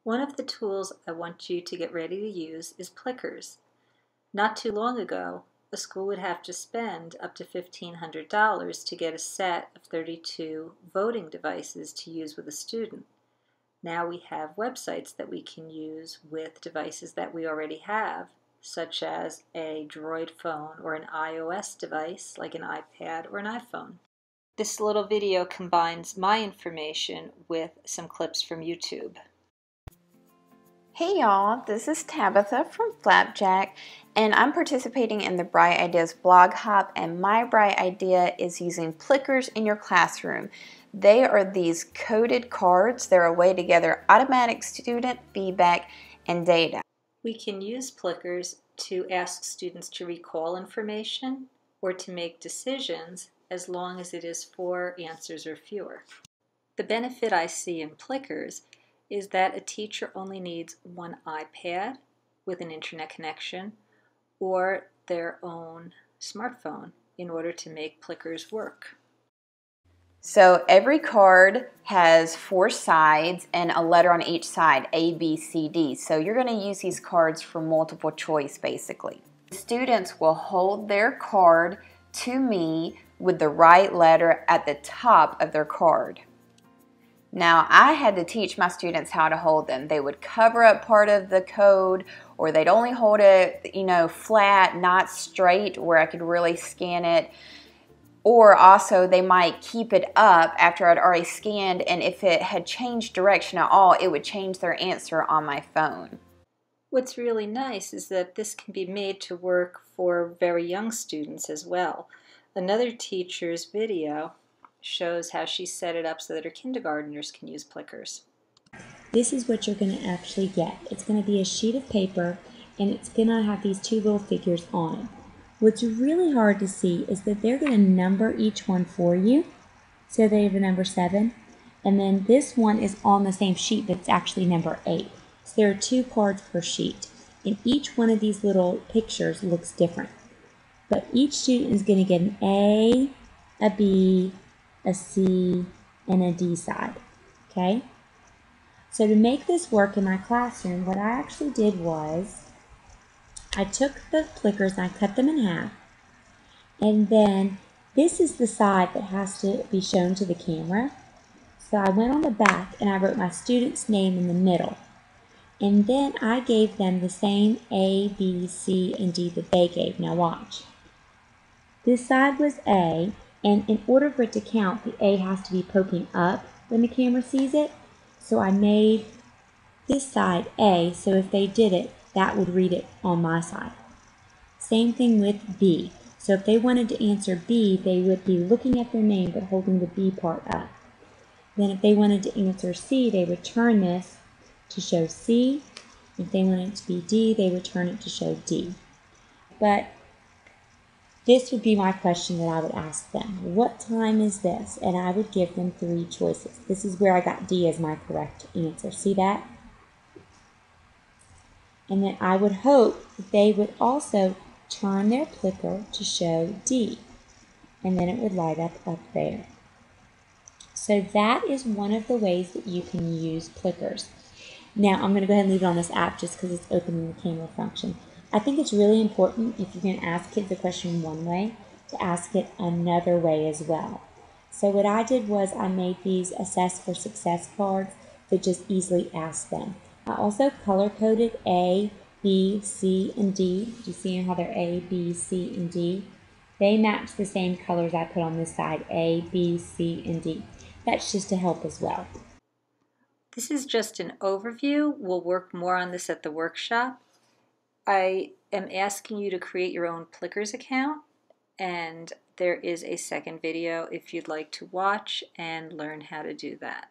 One of the tools I want you to get ready to use is Plickers. Not too long ago, a school would have to spend up to $1,500 to get a set of 32 voting devices to use with a student. Now we have websites that we can use with devices that we already have, such as a Droid phone or an iOS device like an iPad or an iPhone. This little video combines my information with some clips from YouTube. Hey y'all, this is Tabitha from Flapjack, and I'm participating in the Bright Ideas blog hop, and my bright idea is using Plickers in your classroom. They are these coded cards. They're a way to gather automatic student feedback and data. We can use Plickers to ask students to recall information or to make decisions as long as it is 4 answers or fewer. The benefit I see in Plickers is that a teacher only needs one iPad with an internet connection or their own smartphone in order to make Plickers work. So every card has 4 sides and a letter on each side, A, B, C, D. So you're going to use these cards for multiple choice basically. Students will hold their card to me with the right letter at the top of their card. Now, I had to teach my students how to hold them. They would cover up part of the code, or they'd only hold it, flat, not straight, where I could really scan it. Or also, they might keep it up after I'd already scanned, and if it had changed direction at all, it would change their answer on my phone. What's really nice is that this can be made to work for very young students as well. Another teacher's video shows how she set it up so that her kindergartners can use Plickers. This is what you're going to actually get. It's going to be a sheet of paper, and it's going to have these 2 little figures on it. What's really hard to see is that they're going to number each one for you. So they have a number 7, and then this one is on the same sheet, but it's actually number 8. So there are 2 cards per sheet, and each one of these little pictures looks different. But each student is going to get an A, a B, a C, and a D side, okay? So to make this work in my classroom, what I actually did was I took the Plickers and I cut them in half, and then this is the side that has to be shown to the camera. So I went on the back and I wrote my student's name in the middle, and then I gave them the same A, B, C, and D that they gave. Now watch. This side was A, and in order for it to count, the A has to be poking up when the camera sees it. So I made this side A, so if they did it, that would read it on my side. Same thing with B. So if they wanted to answer B, they would be looking at their name but holding the B part up. Then if they wanted to answer C, they would turn this to show C. If they wanted it to be D, they would turn it to show D. But this would be my question that I would ask them. What time is this? And I would give them 3 choices. This is where I got D as my correct answer. See that? And then I would hope that they would also turn their Plicker to show D. And then it would light up there. So that is one of the ways that you can use Plickers. Now I'm going to go ahead and leave it on this app just because it's opening the camera function. I think it's really important, if you're going to ask kids a question one way, to ask it another way as well. So what I did was I made these Assess for Success cards that just easily ask them. I also color-coded A, B, C, and D. Do you see how they're A, B, C, and D? They match the same colors I put on this side, A, B, C, and D. That's just to help as well. This is just an overview. We'll work more on this at the workshop. I am asking you to create your own Plickers account, and there is a second video if you'd like to watch and learn how to do that.